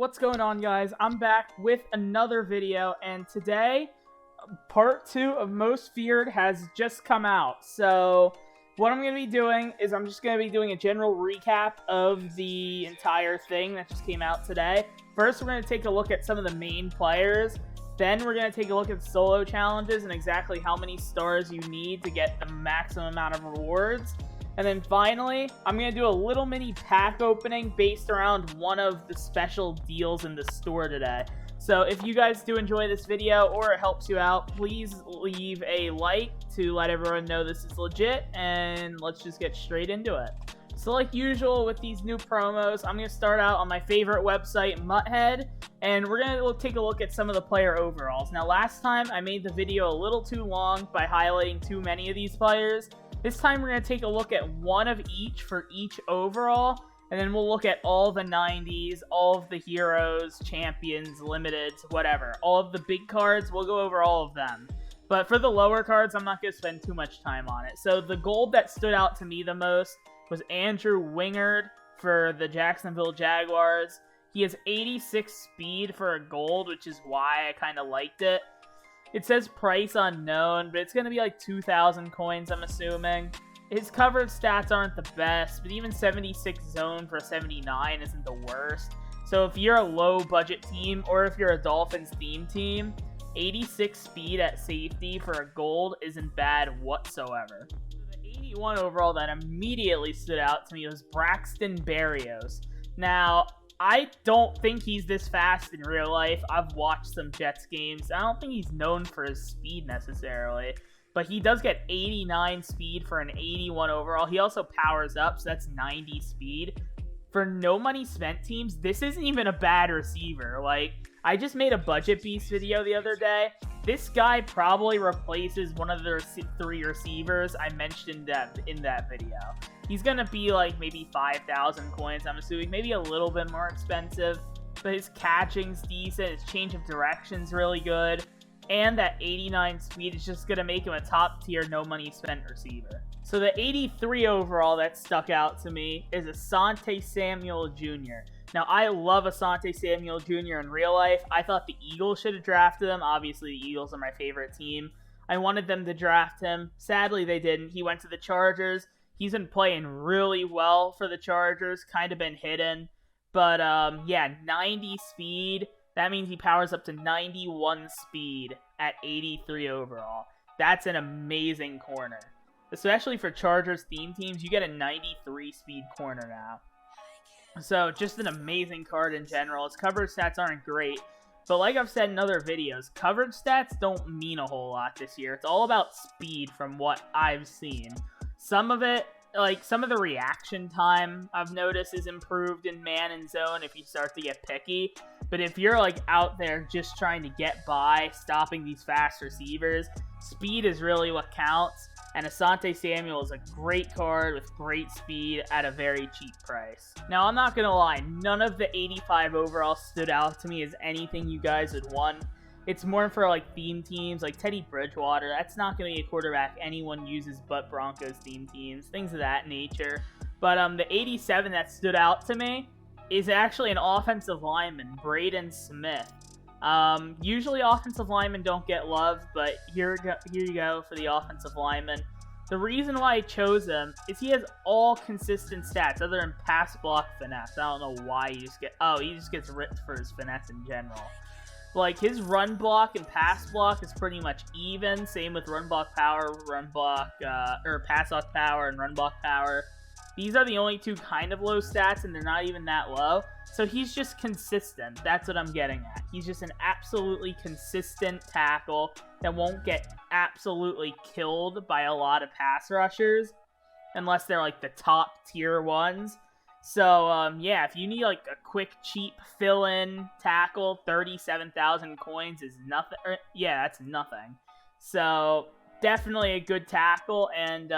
What's going on, guys? I'm back with another video, and today, part 2 of Most Feared has just come out. So, what I'm going to be doing is I'm just going to be doing a general recap of the entire thing that just came out today. First, we're going to take a look at some of the main players. Then, we're going to take a look at solo challenges and exactly how many stars you need to get the maximum amount of rewards. And then finally, I'm going to do a little mini pack opening based around one of the special deals in the store today. So if you guys do enjoy this video or it helps you out, please leave a like to let everyone know this is legit, and let's just get straight into it. So like usual with these new promos, I'm going to start out on my favorite website, Mutthead, and we're going to take a look at some of the player overalls. Now last time I made the video a little too long by highlighting too many of these players. This time we're going to take a look at one of each for each overall, and then we'll look at all the 90s, all of the heroes, champions, limiteds, whatever. All of the big cards, we'll go over all of them. But for the lower cards, I'm not going to spend too much time on it. So the gold that stood out to me the most was Andrew Wingard for the Jacksonville Jaguars. He has 86 speed for a gold, which is why I kind of liked it. It says price unknown, but it's going to be like 2,000 coins, I'm assuming. His coverage stats aren't the best, but even 76 zone for 79 isn't the worst. So if you're a low-budget team, or if you're a Dolphins theme team, 86 speed at safety for a gold isn't bad whatsoever. The 81 overall that immediately stood out to me was Braxton Berrios. Now, I don't think he's this fast in real life. I've watched some Jets games. I don't think he's known for his speed necessarily, but he does get 89 speed for an 81 overall. He also powers up, so that's 90 speed. For no money spent teams, this isn't even a bad receiver. Like, I just made a Budget Beast video the other day. This guy probably replaces one of the 3 receivers I mentioned in that video. He's going to be like maybe 5,000 coins, I'm assuming. Maybe a little bit more expensive. But his catching's decent. His change of direction's really good. And that 89 speed is just going to make him a top tier, no money spent receiver. So the 83 overall that stuck out to me is Asante Samuel Jr. Now, I love Asante Samuel Jr. in real life. I thought the Eagles should have drafted him. Obviously, the Eagles are my favorite team. I wanted them to draft him. Sadly, they didn't. He went to the Chargers. He's been playing really well for the Chargers, kind of been hidden. But, yeah, 90 speed. That means he powers up to 91 speed at 83 overall. That's an amazing corner. Especially for Chargers theme teams, you get a 93 speed corner now. So, just an amazing card in general. His coverage stats aren't great. But like I've said in other videos, coverage stats don't mean a whole lot this year. It's all about speed from what I've seen. Some of it, like some of the reaction time I've noticed is improved in man and zone if you start to get picky. But if you're like out there just trying to get by, stopping these fast receivers, speed is really what counts. And Asante Samuel is a great card with great speed at a very cheap price. Now, I'm not going to lie, none of the 85 overall stood out to me as anything you guys would want. It's more for like theme teams, like Teddy Bridgewater. That's not going to be a quarterback anyone uses but Broncos theme teams, things of that nature. But the 87 that stood out to me is actually an offensive lineman, Braden Smith. Usually offensive linemen don't get love, but here you go for the offensive lineman. The reason why I chose him is he has all consistent stats other than pass block finesse. I don't know why he just gets ripped for his finesse in general. Like, his run block and pass block is pretty much even. Same with run block power, pass block power, and run block power. These are the only 2 kind of low stats, and they're not even that low. So he's just consistent. That's what I'm getting at. He's just an absolutely consistent tackle that won't get absolutely killed by a lot of pass rushers, unless they're like the top tier ones. So, yeah, if you need like a quick, cheap fill-in tackle, 37,000 coins is nothing. Yeah, that's nothing. So, definitely a good tackle, and,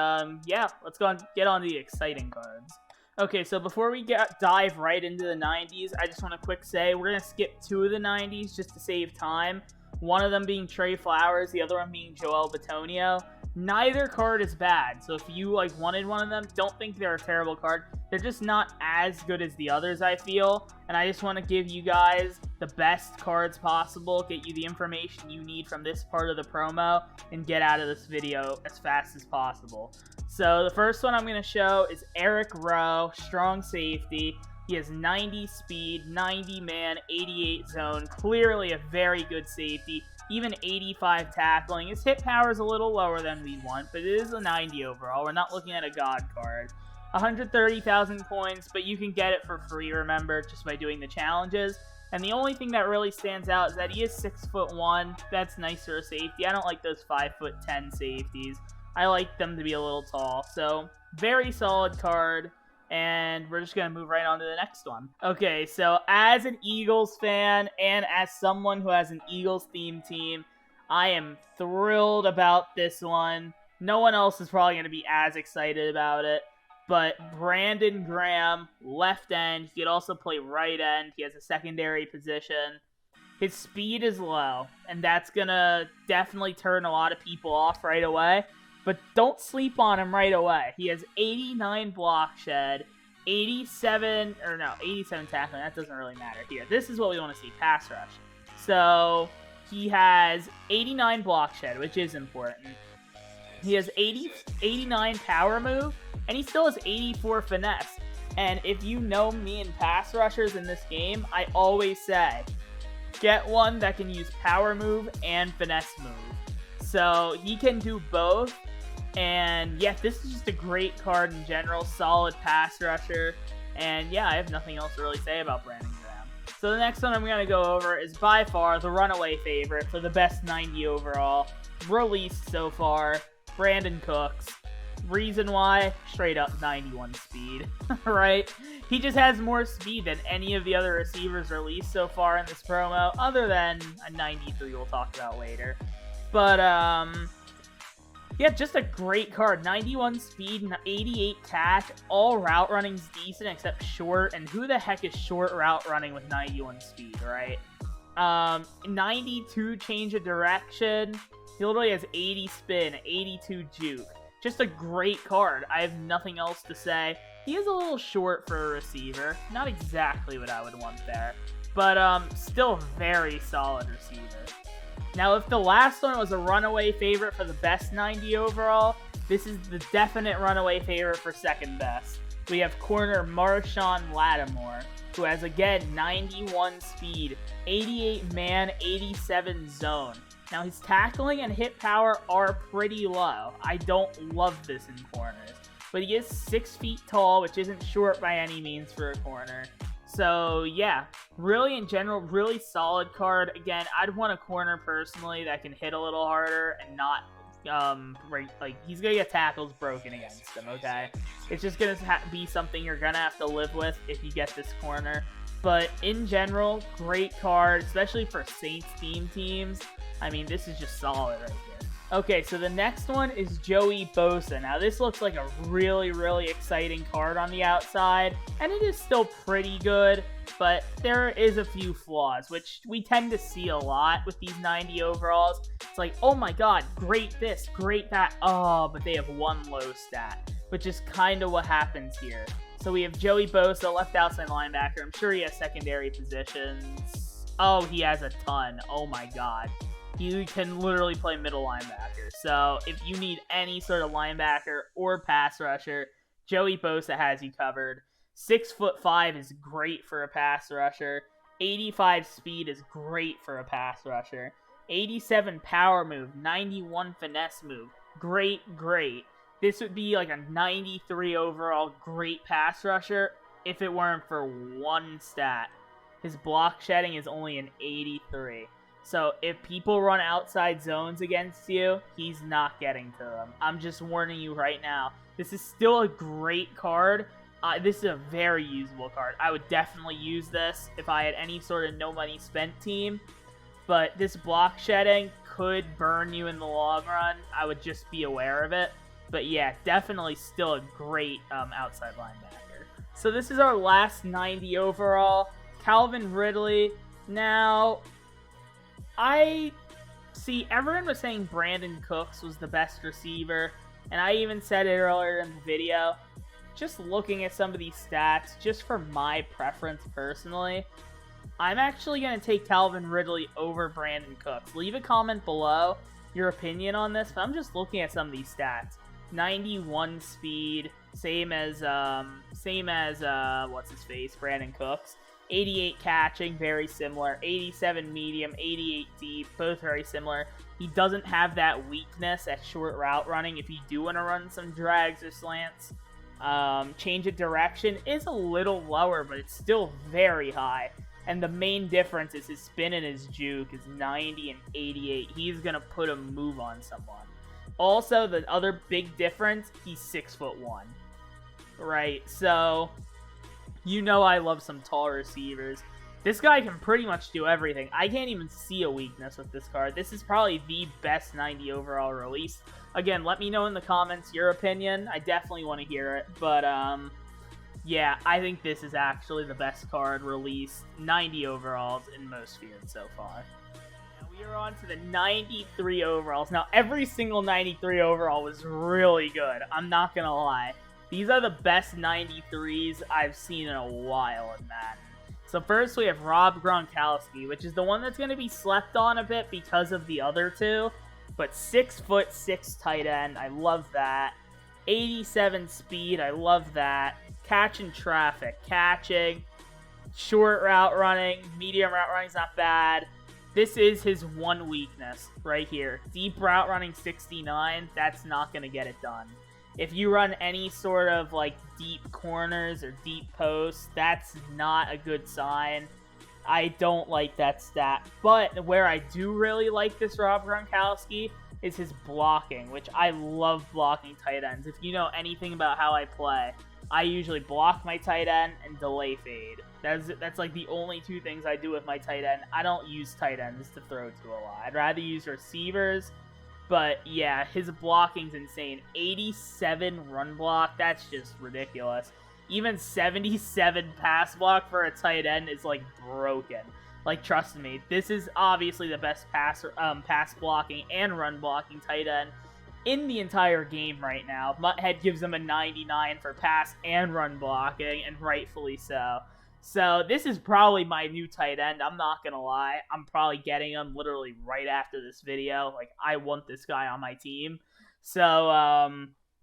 yeah, let's go and get on to the exciting cards. Okay, so before we dive right into the 90s, I just want to quick say we're going to skip 2 of the 90s just to save time. One of them being Trey Flowers, the other one being Joel Bitonio. Neither card is bad, so if you like wanted one of them, don't think they're a terrible card. They're just not as good as the others, I feel, and I just want to give you guys the best cards possible, get you the information you need from this part of the promo, and get out of this video as fast as possible. So the first one I'm going to show is Eric Rowe, strong safety. He has 90 speed, 90 man, 88 zone, clearly a very good safety. Even 85 tackling. His hit power is a little lower than we want, but it is a 90 overall. We're not looking at a god card. 130,000 points, but you can get it for free, remember, just by doing the challenges. And the only thing that really stands out is that he is 6'1". That's nice for a safety. I don't like those 5'10" safeties. I like them to be a little tall. So, very solid card. And we're just going to move right on to the next one. Okay, so as an Eagles fan and as someone who has an Eagles-themed team, I am thrilled about this one. No one else is probably going to be as excited about it. But Brandon Graham, left end. He could also play right end. He has a secondary position. His speed is low, and that's going to definitely turn a lot of people off right away. But don't sleep on him right away. He has 89 block shed, 87 tackling. That doesn't really matter here. This is what we want to see, pass rush. So he has 89 block shed, which is important. He has 89 power move, and he still has 84 finesse. And if you know me and pass rushers in this game, I always say, get one that can use power move and finesse move. So he can do both. And yeah, this is just a great card in general, solid pass rusher. And yeah, I have nothing else to really say about Brandon Graham. So the next one I'm going to go over is by far the runaway favorite for the best 90 overall released so far, Brandon Cooks. Reason why? Straight up 91 speed, right? He just has more speed than any of the other receivers released so far in this promo, other than a 93 we'll talk about later. But, yeah, just a great card. 91 speed, 88 tack. All route running's decent except short. And who the heck is short route running with 91 speed, right? 92 change of direction. He literally has 80 spin, 82 juke. Just a great card. I have nothing else to say. He is a little short for a receiver. Not exactly what I would want there. But still very solid receiver. Now, if the last one was a runaway favorite for the best 90 overall, this is the definite runaway favorite for second best. We have corner Marshawn Lattimore, who has, again, 91 speed, 88 man, 87 zone. Now, his tackling and hit power are pretty low. I don't love this in corners. But he is 6 feet tall, which isn't short by any means for a corner. So, yeah, really, in general, really solid card. Again, I'd want a corner, personally, that can hit a little harder and not, he's going to get tackles broken against him, okay? It's just going to be something you're going to have to live with if you get this corner. But, in general, great card, especially for Saints-themed teams. I mean, this is just solid right here. Okay, so the next one is Joey Bosa. Now, this looks like a really, really exciting card on the outside, and it is still pretty good, but there is a few flaws, which we tend to see a lot with these 90 overalls. It's like, oh my god, great this, great that, oh, but they have one low stat, which is kind of what happens here. So we have Joey Bosa, left outside linebacker. I'm sure he has secondary positions. Oh, he has a ton. Oh my god. He can literally play middle linebacker. So if you need any sort of linebacker or pass rusher, Joey Bosa has you covered. 6'5" is great for a pass rusher. 85 speed is great for a pass rusher. 87 power move, 91 finesse move. Great, great. This would be like a 93 overall great pass rusher if it weren't for one stat. His block shedding is only an 83. So if people run outside zones against you, he's not getting to them. I'm just warning you right now. This is still a great card. This is a very usable card. I would definitely use this if I had any sort of no money spent team. But this block shedding could burn you in the long run. I would just be aware of it. But yeah, definitely still a great outside linebacker. So this is our last 90 overall. Calvin Ridley. Now, I See, everyone was saying Brandon Cooks was the best receiver, and I even said it earlier in the video. Just looking at some of these stats, just for my preference personally, I'm actually going to take Calvin Ridley over Brandon Cooks. Leave a comment below your opinion on this, but I'm just looking at some of these stats. 91 speed, same as what's his face, Brandon Cooks. 88 catching, very similar. 87 medium, 88 deep, both very similar. He doesn't have that weakness at short route running if you do want to run some drags or slants. Change of direction is a little lower, but it's still very high. And the main difference is his spin and his juke is 90 and 88. He's going to put a move on someone. Also, the other big difference, he's 6'1". Right, so you know I love some tall receivers. This guy can pretty much do everything. I can't even see a weakness with this card. This is probably the best 90 overall release. Again, let me know in the comments your opinion. I definitely want to hear it. But, yeah, I think this is actually the best card released 90 overalls in most feared so far. Now we are on to the 93 overalls. Now, every single 93 overall was really good. I'm not going to lie. These are the best 93s I've seen in a while in Madden. So first we have Rob Gronkowski, which is the one that's going to be slept on a bit because of the other two. But 6'6" tight end, I love that. 87 speed, I love that. Catching traffic, catching, short route running, medium route running is not bad. This is his one weakness right here. Deep route running 69, that's not going to get it done. If you run any sort of like deep corners or deep posts, that's not a good sign. I don't like that stat. But where I do really like this Rob Gronkowski is his blocking, which I love blocking tight ends. If you know anything about how I play, I usually block my tight end and delay fade. That's like the only two things I do with my tight end. I don't use tight ends to throw to a lot. I'd rather use receivers. But yeah, his blocking's insane. 87 run block, that's just ridiculous. Even 77 pass block for a tight end is like broken. Like, trust me, this is obviously the best pass blocking and run blocking tight end in the entire game right now. Mutthead gives him a 99 for pass and run blocking, and rightfully so. So this is probably my new tight end. I'm not going to lie. I'm probably getting him literally right after this video. Like, I want this guy on my team. So,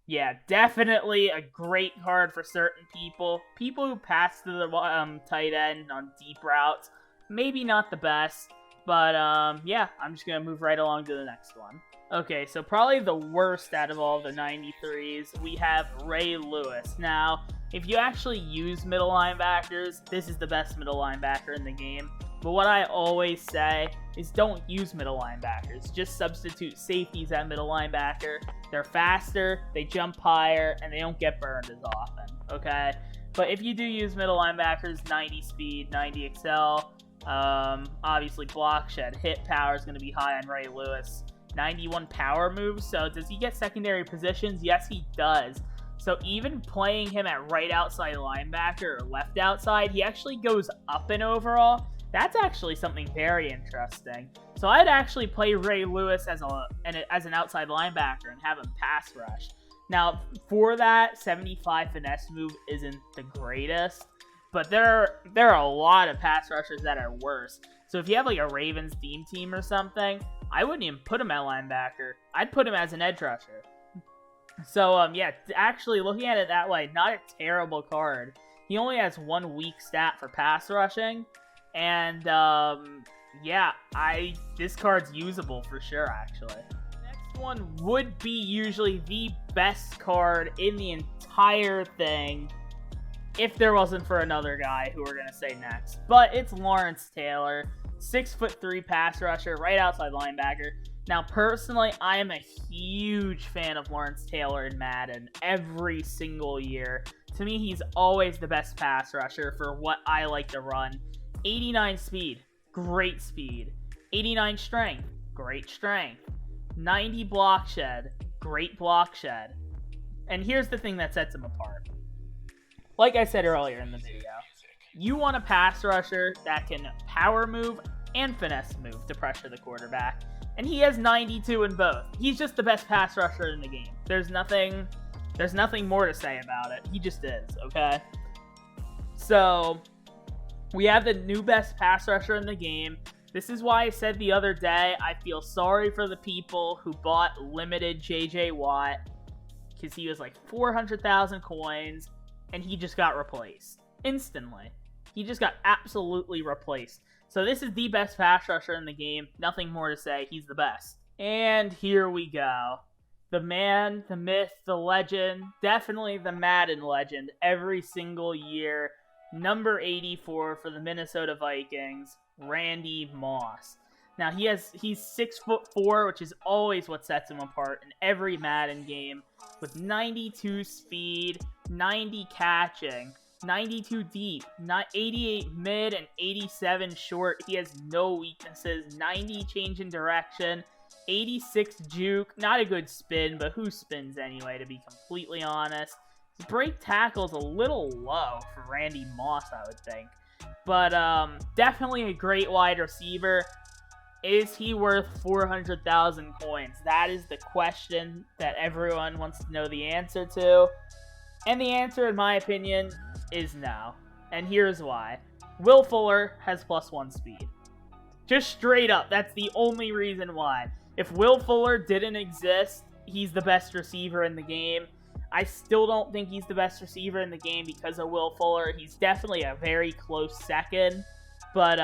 yeah, definitely a great card for certain people. People who pass to the tight end on deep routes, maybe not the best. But, yeah, I'm just going to move right along to the next one. Okay, so probably the worst out of all the 93s, we have Ray Lewis. Now, if you actually use middle linebackers, this is the best middle linebacker in the game. But what I always say is don't use middle linebackers. Just substitute safeties at middle linebacker. They're faster, they jump higher, and they don't get burned as often, okay? But if you do use middle linebackers, 90 speed, 90 excel, obviously block shed, hit power is going to be high on Ray Lewis. 91 power moves, so does he get secondary positions? Yes, he does. So even playing him at right outside linebacker or left outside, he actually goes up in overall. That's actually something very interesting. So I'd actually play Ray Lewis as an outside linebacker and have him pass rush. Now, for that, 75 finesse move isn't the greatest, but there are a lot of pass rushers that are worse. So if you have like a Ravens theme team or something, I wouldn't even put him at linebacker. I'd put him as an edge rusher. So, yeah, actually looking at it that way, not a terrible card. He only has one weak stat for pass rushing. And, yeah, this card's usable for sure, actually. Next one would be usually the best card in the entire thing, if there wasn't for another guy who we're going to say next. But it's Lawrence Taylor, 6'3" pass rusher, right outside linebacker. Now, personally, I am a huge fan of Lawrence Taylor in Madden every single year. To me, he's always the best pass rusher for what I like to run. 89 speed, great speed. 89 strength, great strength. 90 block shed, great block shed. And here's the thing that sets him apart. Like I said earlier in the video, you want a pass rusher that can power move and finesse move to pressure the quarterback. And he has 92 in both. He's just the best pass rusher in the game. There's nothing more to say about it. He just is, okay? So, we have the new best pass rusher in the game. This is why I said the other day, I feel sorry for the people who bought limited JJ Watt, because he was like 400,000 coins, and he just got replaced. Instantly. He just got absolutely replaced. So this is the best pass rusher in the game. Nothing more to say. He's the best. And here we go. The man, the myth, the legend, definitely the Madden legend every single year. Number 84 for the Minnesota Vikings, Randy Moss. Now he's 6'4", which is always what sets him apart in every Madden game, with 92 speed, 90 catching, 92 deep, 88 mid, and 87 short. He has no weaknesses. 90 change in direction, 86 juke. Not a good spin, but who spins anyway, to be completely honest. His break tackle's a little low for Randy Moss, I would think. But definitely a great wide receiver. Is he worth 400,000 coins? That is the question that everyone wants to know the answer to. And the answer, in my opinion, is no. And here's why. Will Fuller has +1 speed. Just straight up, that's the only reason why. If Will Fuller didn't exist, he's the best receiver in the game. I still don't think he's the best receiver in the game because of Will Fuller. He's definitely a very close second. But,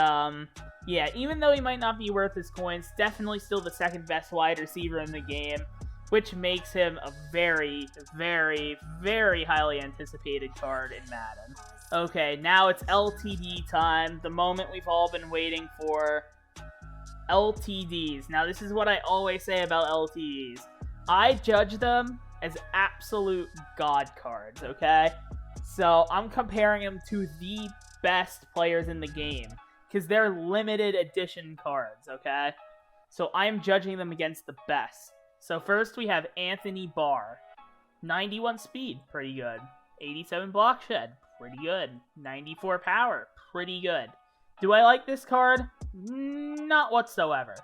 yeah, even though he might not be worth his coins, definitely still the second best wide receiver in the game, which makes him a very, very, very highly anticipated card in Madden. Okay, now it's LTD time, the moment we've all been waiting for. LTDs. Now, this is what I always say about LTDs. I judge them as absolute god cards, okay? So, I'm comparing them to the best players in the game, because they're limited edition cards, okay? So, I'm judging them against the best. So, first we have Anthony Barr. 91 speed, pretty good. 87 block shed, pretty good. 94 power, pretty good. Do I like this card? Not whatsoever.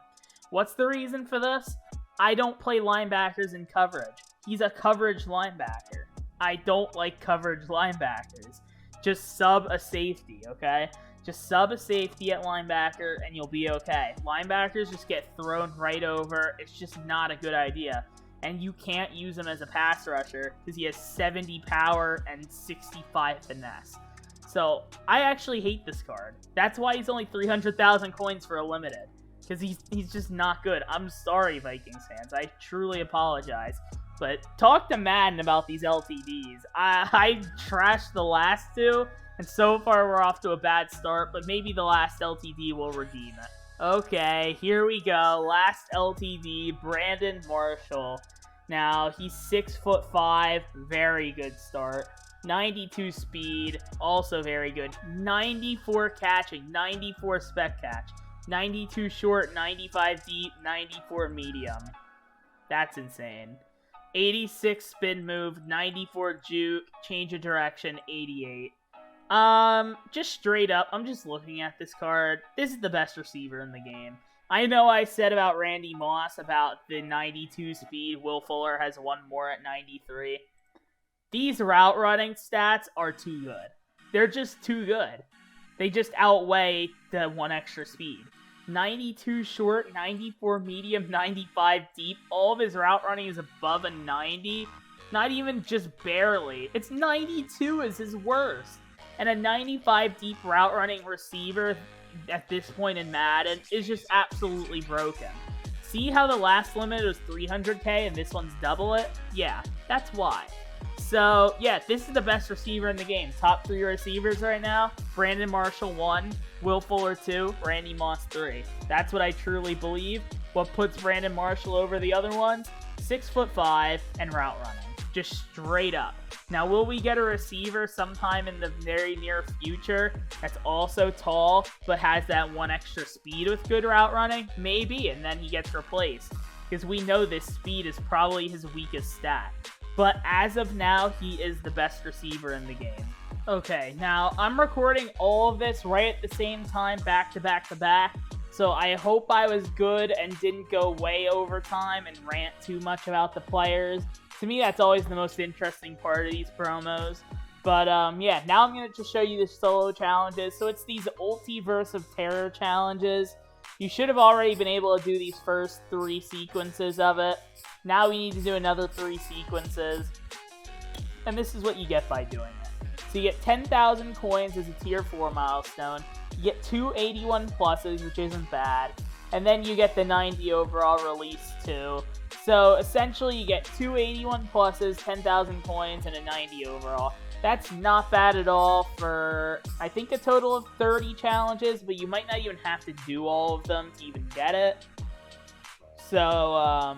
What's the reason for this? I don't play linebackers in coverage. He's a coverage linebacker. I don't like coverage linebackers. Just sub a safety, okay? Just sub a safety at linebacker and you'll be okay. Linebackers just get thrown right over. It's just not a good idea. And you can't use him as a pass rusher because he has 70 power and 65 finesse. So, I actually hate this card. That's why he's only 300,000 coins for a limited. Because he's just not good. I'm sorry, Vikings fans. I truly apologize. But talk to Madden about these LTDs. I trashed the last two, and so far we're off to a bad start, but maybe the last LTD will redeem it. Okay, here we go. Last LTD, Brandon Marshall. Now, he's 6'5", very good start. 92 speed, also very good. 94 catching, 94 spec catch. 92 short, 95 deep, 94 medium. That's insane. 86 spin move, 94 juke, change of direction, 88. Just straight up, I'm just looking at this card. This is the best receiver in the game. I know I said about Randy Moss about the 92 speed. Will Fuller has one more at 93. These route running stats are too good. They're just too good. They just outweigh the one extra speed. 92 short, 94 medium, 95 deep. All of his route running is above a 90. Not even just barely. It's 92 is his worst. And a 95 deep route running receiver at this point in Madden is just absolutely broken. See how the last limit was 300k and this one's double it? Yeah, that's why. So, yeah, this is the best receiver in the game. Top 3 receivers right now. Brandon Marshall 1, Will Fuller 2, Randy Moss 3. That's what I truly believe. What puts Brandon Marshall over the other ones? 6'5" and route running. Just straight up. Now, will we get a receiver sometime in the very near future that's also tall, but has that one extra speed with good route running? Maybe, and then he gets replaced. Because we know this speed is probably his weakest stat. But as of now, he is the best receiver in the game. Okay, now I'm recording all of this right at the same time, back to back to back. So I hope I was good and didn't go way over time and rant too much about the players. To me, that's always the most interesting part of these promos. But yeah, now I'm going to just show you the solo challenges. So it's these Ultiverse of Terror challenges. You should have already been able to do these first 3 sequences of it. Now we need to do another 3 sequences. And this is what you get by doing it. So you get 10,000 coins as a tier 4 milestone. You get 2 81 pluses, which isn't bad. And then you get the 90 overall release too. So essentially you get 2 81 pluses, 10,000 coins, and a 90 overall. That's not bad at all for, I think, a total of 30 challenges, but you might not even have to do all of them to even get it. So,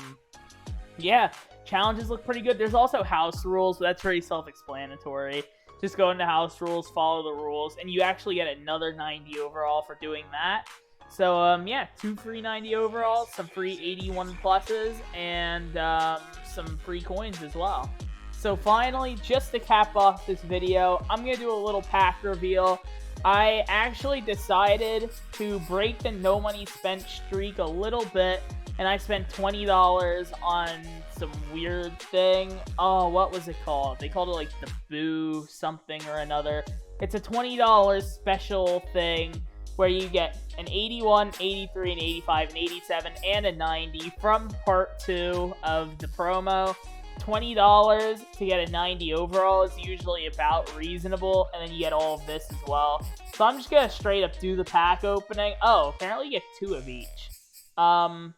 yeah, challenges look pretty good. There's also house rules, but that's pretty self-explanatory. Just go into house rules, follow the rules, and you actually get another 90 overall for doing that. So, yeah, 2 free 90 overalls, some free 81 pluses, and some free coins as well. So finally, just to cap off this video, I'm going to do a little pack reveal. I actually decided to break the no money spent streak a little bit, and I spent $20 on some weird thing. Oh, what was it called? They called it like the Boo something or another. It's a $20 special thing where you get an 81, 83, an 85, an 87, and a 90 from part 2 of the promo. $20 to get a 90 overall is usually about reasonable, and then you get all of this as well. So I'm just gonna straight up do the pack opening. Oh, apparently you get 2 of each. Well,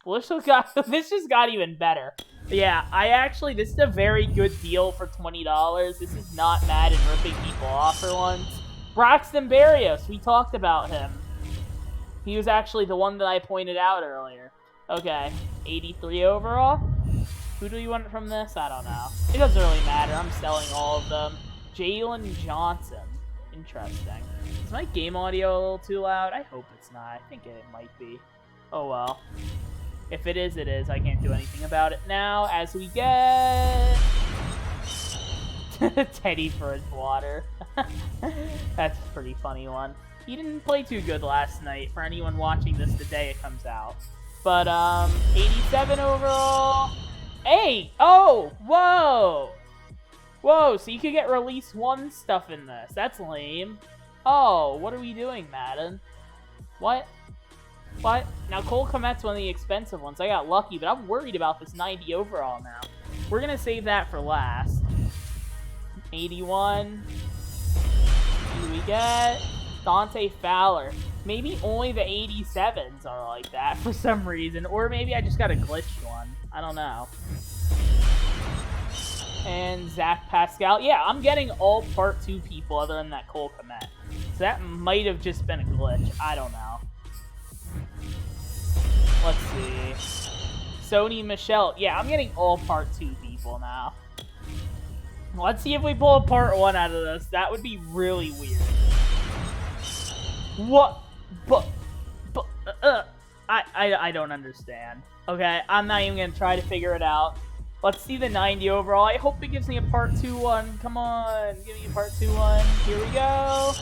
this just got even better. Yeah, this is a very good deal for $20. This is not mad and ripping people off for once. Braxton Berrios, we talked about him. He was actually the one that I pointed out earlier. Okay, 83 overall. Who do you want from this? I don't know. It doesn't really matter. I'm selling all of them. Jalen Johnson. Interesting. Is my game audio a little too loud? I hope it's not. I think it might be. Oh well. If it is, it is. I can't do anything about it now. As we get... Teddy Bridgewater. That's a pretty funny one. He didn't play too good last night for anyone watching this the day it comes out. But, 87 overall... Hey! Oh! Whoa! Whoa, so you could get release 1 stuff in this. That's lame. Oh, what are we doing, Madden? What? What? Now, Cole Kmet's one of the expensive ones. I got lucky, but I'm worried about this 90 overall now. We're going to save that for last. 81. Who do we get? Dante Fowler. Maybe only the 87s are like that for some reason. Or maybe I just got a glitched one. I don't know. And Zach Pascal. Yeah, I'm getting all part 2 people other than that Cole Kmet. So that might have just been a glitch. I don't know. Let's see. Sony Michelle. Yeah, I'm getting all part 2 people now. Let's see if we pull a part 1 out of this. That would be really weird. What? I don't understand. Okay, I'm not even gonna try to figure it out. Let's see the 90 overall. I hope it gives me a part 2 one. Come on, give me a part 2 one. Here we go.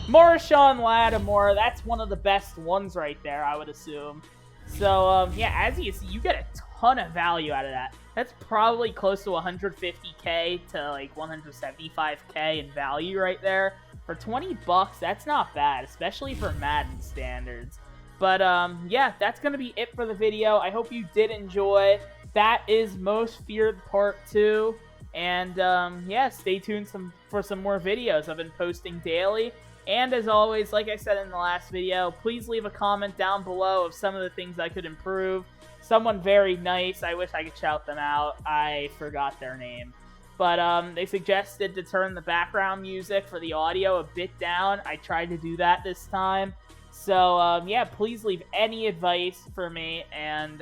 Marshawn Lattimore. That's one of the best ones right there, I would assume. So, yeah, as you see, you get a ton of value out of that. That's probably close to 150k to like 175k in value right there. For 20 bucks, that's not bad, especially for Madden standards. But, yeah, that's going to be it for the video. I hope you did enjoy. That is Most Feared Part 2. And, yeah, stay tuned for some more videos. I've been posting daily. And, as always, like I said in the last video, please leave a comment down below of some of the things I could improve. Someone very nice, I wish I could shout them out. I forgot their name. But, they suggested to turn the background music for the audio a bit down. I tried to do that this time. So, yeah, please leave any advice for me. And,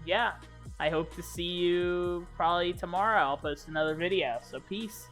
yeah, I hope to see you probably tomorrow. I'll post another video. So, peace.